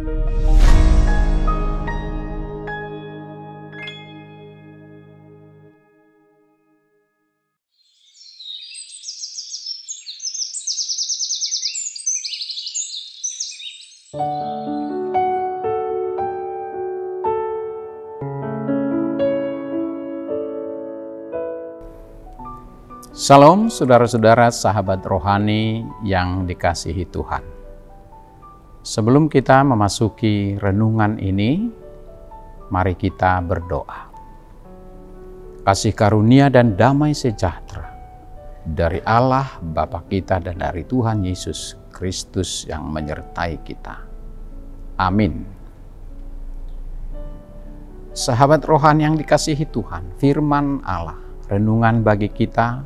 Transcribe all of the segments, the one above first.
Salam saudara-saudara sahabat rohani yang dikasihi Tuhan. Sebelum kita memasuki renungan ini, mari kita berdoa. Kasih karunia dan damai sejahtera dari Allah Bapa kita dan dari Tuhan Yesus Kristus yang menyertai kita. Amin. Sahabat rohani yang dikasihi Tuhan, firman Allah, renungan bagi kita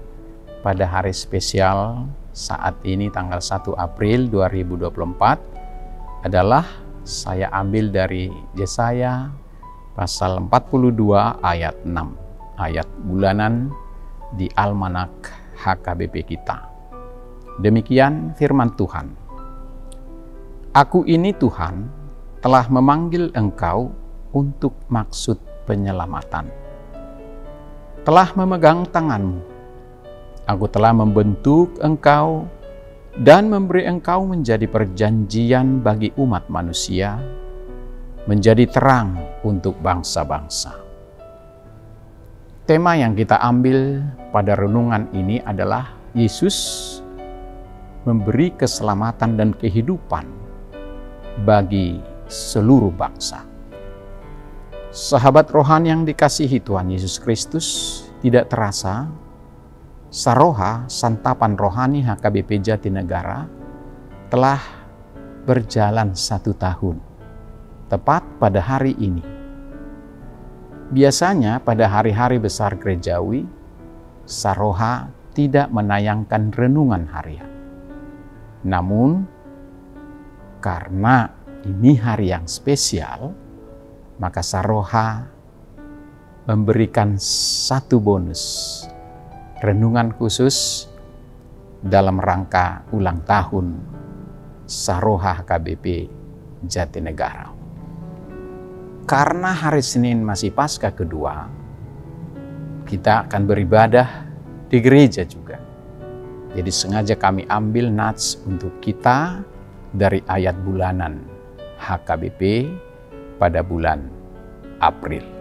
pada hari spesial saat ini tanggal 1 April 2024 adalah saya ambil dari Yesaya pasal 42 ayat 6, ayat bulanan di Almanak HKBP kita. Demikian firman Tuhan. Aku ini Tuhan telah memanggil engkau untuk maksud penyelamatan. Telah memegang tanganmu. Aku telah membentuk engkau dan memberi engkau menjadi perjanjian bagi umat manusia, menjadi terang untuk bangsa-bangsa. Tema yang kita ambil pada renungan ini adalah Yesus memberi keselamatan dan kehidupan bagi seluruh bangsa. Sahabat rohani yang dikasihi Tuhan Yesus Kristus, tidak terasa Saroha, santapan rohani HKBP Jatinegara, telah berjalan 1 tahun, tepat pada hari ini. Biasanya pada hari-hari besar gerejawi, Saroha tidak menayangkan renungan harian. Namun, karena ini hari yang spesial, maka Saroha memberikan satu bonus renungan khusus dalam rangka ulang tahun Saroha HKBP Jatinegara. Karena hari Senin masih Paskah kedua, kita akan beribadah di gereja juga. Jadi sengaja kami ambil nats untuk kita dari ayat bulanan HKBP pada bulan April.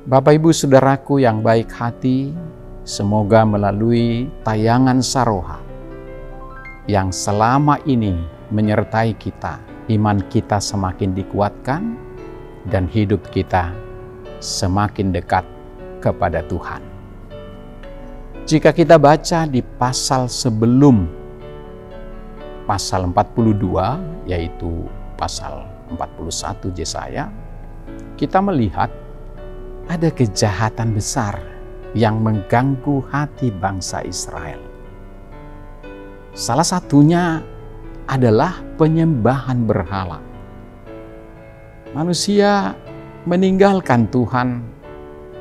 Bapak Ibu Saudaraku yang baik hati, semoga melalui tayangan Saroha yang selama ini menyertai kita, iman kita semakin dikuatkan dan hidup kita semakin dekat kepada Tuhan. Jika kita baca di pasal sebelum pasal 42, yaitu pasal 41 Yesaya, kita melihat ada kejahatan besar yang mengganggu hati bangsa Israel. Salah satunya adalah penyembahan berhala. Manusia meninggalkan Tuhan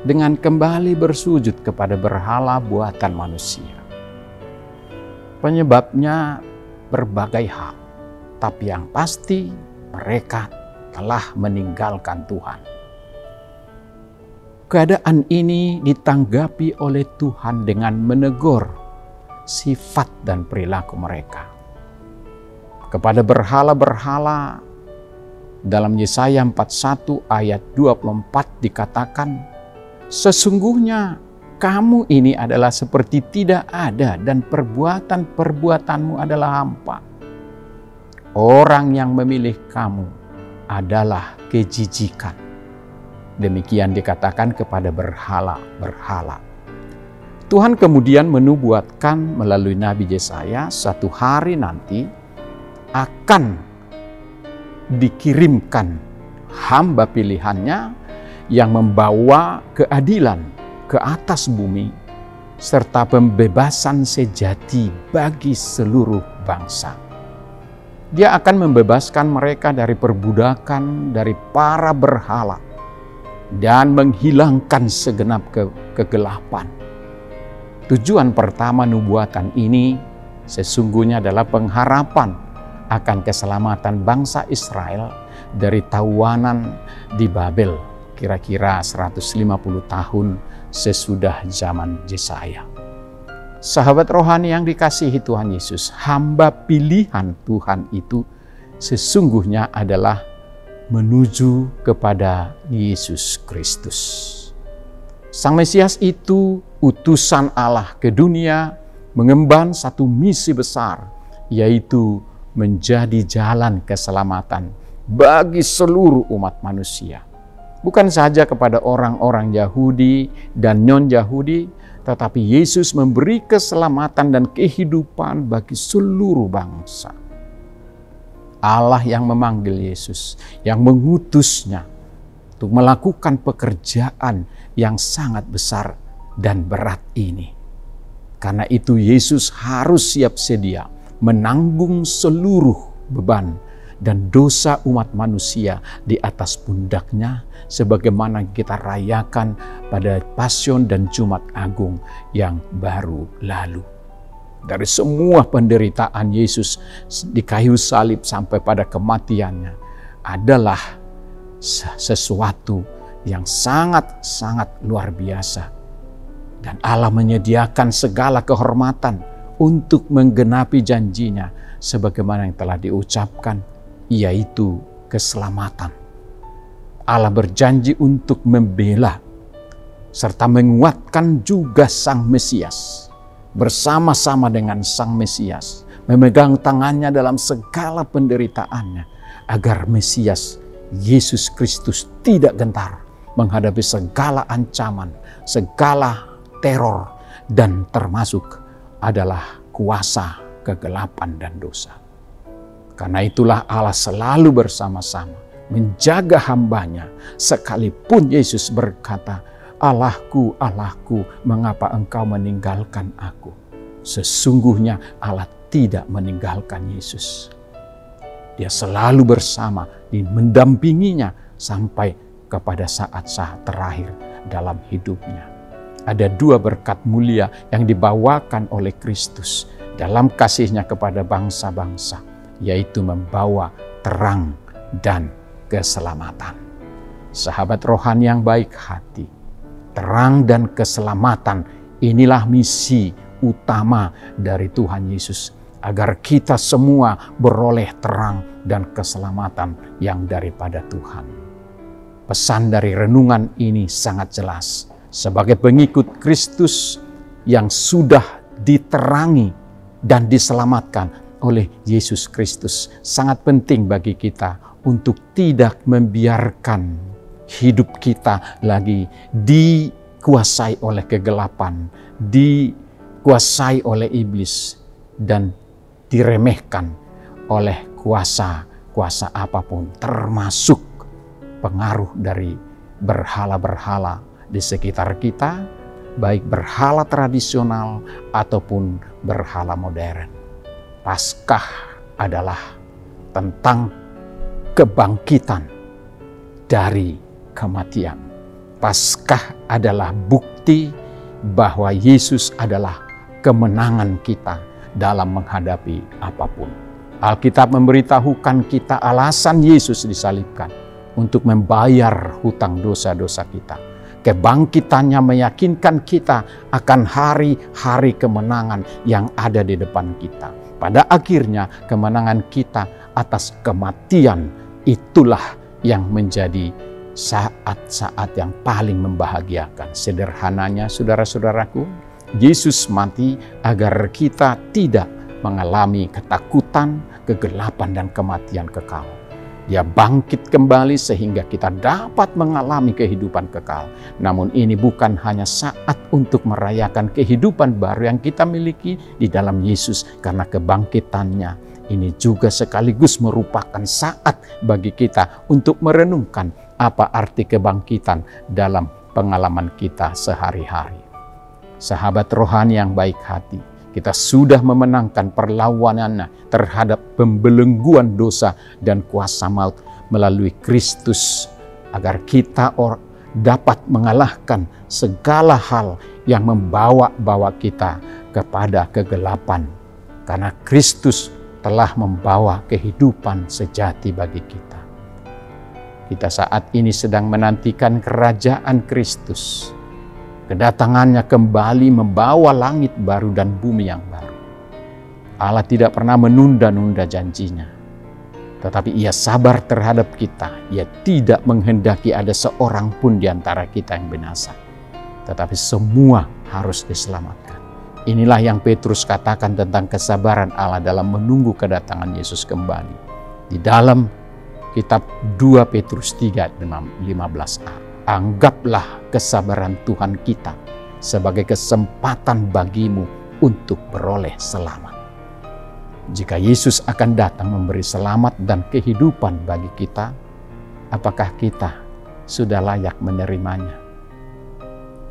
dengan kembali bersujud kepada berhala buatan manusia. Penyebabnya berbagai hal, tapi yang pasti mereka telah meninggalkan Tuhan. Keadaan ini ditanggapi oleh Tuhan dengan menegur sifat dan perilaku mereka. Kepada berhala-berhala, dalam Yesaya 41 ayat 24 dikatakan, sesungguhnya kamu ini adalah seperti tidak ada dan perbuatan-perbuatanmu adalah hampa. Orang yang memilih kamu adalah kejijikan. Demikian dikatakan kepada berhala-berhala. Tuhan kemudian menubuatkan melalui Nabi Yesaya, satu hari nanti akan dikirimkan hamba pilihannya yang membawa keadilan ke atas bumi, serta pembebasan sejati bagi seluruh bangsa. Dia akan membebaskan mereka dari perbudakan, dari para berhala, dan menghilangkan segenap kegelapan. Tujuan pertama nubuatan ini sesungguhnya adalah pengharapan akan keselamatan bangsa Israel dari tawanan di Babel, kira-kira 150 tahun sesudah zaman Yesaya. Sahabat rohani yang dikasihi Tuhan Yesus, hamba pilihan Tuhan itu sesungguhnya adalah menuju kepada Yesus Kristus. Sang Mesias itu utusan Allah ke dunia, mengemban satu misi besar, yaitu menjadi jalan keselamatan bagi seluruh umat manusia. Bukan saja kepada orang-orang Yahudi dan non-Yahudi, tetapi Yesus memberi keselamatan dan kehidupan bagi seluruh bangsa. Allah yang memanggil Yesus, yang mengutusnya untuk melakukan pekerjaan yang sangat besar dan berat ini. Karena itu Yesus harus siap sedia menanggung seluruh beban dan dosa umat manusia di atas pundaknya, sebagaimana kita rayakan pada Pasion dan Jumat Agung yang baru lalu. Dari semua penderitaan Yesus di kayu salib sampai pada kematiannya adalah sesuatu yang sangat-sangat luar biasa. Dan Allah menyediakan segala kehormatan untuk menggenapi janjinya sebagaimana yang telah diucapkan, yaitu keselamatan. Allah berjanji untuk membela serta menguatkan juga Sang Mesias. Bersama-sama dengan Sang Mesias, memegang tangannya dalam segala penderitaannya, agar Mesias Yesus Kristus tidak gentar menghadapi segala ancaman, segala teror, dan termasuk adalah kuasa kegelapan dan dosa. Karena itulah Allah selalu bersama-sama menjaga hambanya, sekalipun Yesus berkata, "Allahku, Allahku, mengapa engkau meninggalkan aku?" Sesungguhnya Allah tidak meninggalkan Yesus. Dia selalu bersama, mendampinginya sampai kepada saat-saat terakhir dalam hidupnya. Ada dua berkat mulia yang dibawakan oleh Kristus dalam kasihnya kepada bangsa-bangsa, yaitu membawa terang dan keselamatan. Sahabat rohani yang baik hati, terang dan keselamatan inilah misi utama dari Tuhan Yesus, agar kita semua beroleh terang dan keselamatan yang daripada Tuhan. Pesan dari renungan ini sangat jelas. Sebagai pengikut Kristus yang sudah diterangi dan diselamatkan oleh Yesus Kristus, sangat penting bagi kita untuk tidak membiarkan hidup kita lagi dikuasai oleh kegelapan, dikuasai oleh iblis, dan diremehkan oleh kuasa-kuasa apapun, termasuk pengaruh dari berhala-berhala di sekitar kita, baik berhala tradisional ataupun berhala modern. Paskah adalah tentang kebangkitan dari kematian. Paskah adalah bukti bahwa Yesus adalah kemenangan kita dalam menghadapi apapun. Alkitab memberitahukan kita alasan Yesus disalibkan untuk membayar hutang dosa-dosa kita. Kebangkitannya meyakinkan kita akan hari-hari kemenangan yang ada di depan kita. Pada akhirnya kemenangan kita atas kematian itulah yang menjadi saat-saat yang paling membahagiakan. Sederhananya saudara-saudaraku, Yesus mati agar kita tidak mengalami ketakutan, kegelapan, dan kematian kekal. Dia bangkit kembali sehingga kita dapat mengalami kehidupan kekal. Namun ini bukan hanya saat untuk merayakan kehidupan baru yang kita miliki di dalam Yesus, karena kebangkitannya ini juga sekaligus merupakan saat bagi kita untuk merenungkan apa arti kebangkitan dalam pengalaman kita sehari-hari. Sahabat rohani yang baik hati, kita sudah memenangkan perlawanannya terhadap pembelengguan dosa dan kuasa maut melalui Kristus, agar kita dapat mengalahkan segala hal yang membawa-bawa kita kepada kegelapan. Karena Kristus telah membawa kehidupan sejati bagi kita. Kita saat ini sedang menantikan kerajaan Kristus. Kedatangannya kembali membawa langit baru dan bumi yang baru. Allah tidak pernah menunda-nunda janjinya. Tetapi Ia sabar terhadap kita. Ia tidak menghendaki ada seorang pun di antara kita yang binasa. Tetapi semua harus diselamatkan. Inilah yang Petrus katakan tentang kesabaran Allah dalam menunggu kedatangan Yesus kembali. Di dalam kitab 2 Petrus 3:15a. Anggaplah kesabaran Tuhan kita sebagai kesempatan bagimu untuk beroleh selamat. Jika Yesus akan datang memberi selamat dan kehidupan bagi kita, apakah kita sudah layak menerimanya?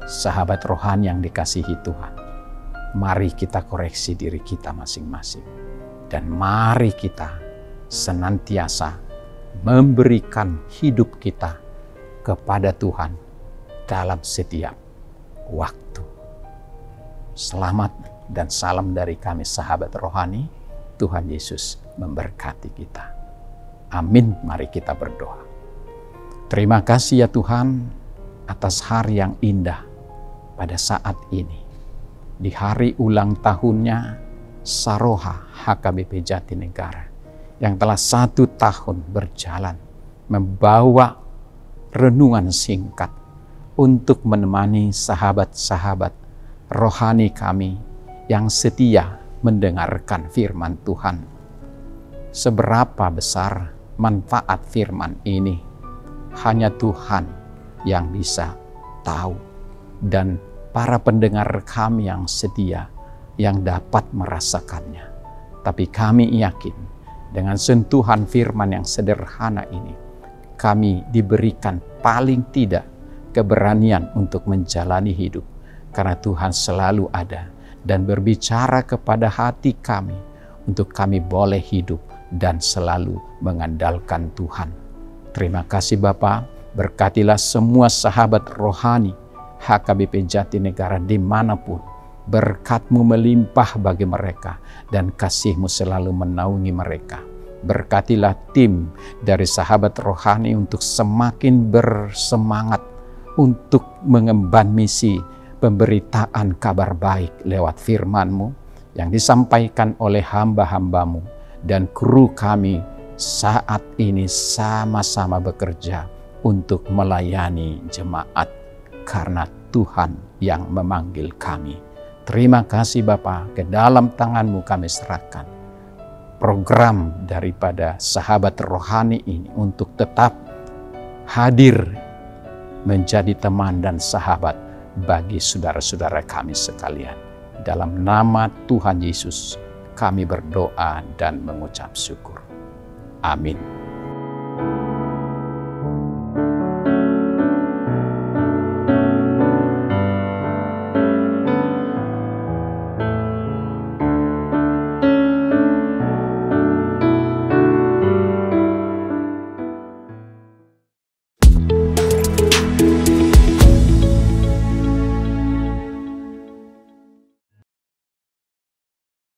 Sahabat rohani yang dikasihi Tuhan, mari kita koreksi diri kita masing-masing. Dan mari kita senantiasa memberikan hidup kita kepada Tuhan dalam setiap waktu. Selamat dan salam dari kami sahabat rohani. Tuhan Yesus memberkati kita. Amin. Mari kita berdoa. Terima kasih ya Tuhan atas hari yang indah pada saat ini. Di hari ulang tahunnya Saroha HKBP Jatinegara yang telah 1 tahun berjalan membawa renungan singkat untuk menemani sahabat-sahabat rohani kami yang setia mendengarkan firman Tuhan. Seberapa besar manfaat firman ini hanya Tuhan yang bisa tahu, dan para pendengar kami yang setia yang dapat merasakannya. Tapi kami yakin dengan sentuhan firman yang sederhana ini, kami diberikan paling tidak keberanian untuk menjalani hidup. Karena Tuhan selalu ada dan berbicara kepada hati kami untuk kami boleh hidup dan selalu mengandalkan Tuhan. Terima kasih Bapa, berkatilah semua sahabat rohani HKBP Jatinegara dimanapun. Berkat-Mu melimpah bagi mereka dan kasih-Mu selalu menaungi mereka. Berkatilah tim dari sahabat rohani untuk semakin bersemangat untuk mengemban misi pemberitaan kabar baik lewat firman-Mu yang disampaikan oleh hamba-hamba-Mu, dan kru kami saat ini sama-sama bekerja untuk melayani jemaat karena Tuhan yang memanggil kami. Terima kasih Bapa, ke dalam tangan-Mu kami serahkan program daripada sahabat rohani ini untuk tetap hadir menjadi teman dan sahabat bagi saudara-saudara kami sekalian. Dalam nama Tuhan Yesus kami berdoa dan mengucap syukur. Amin.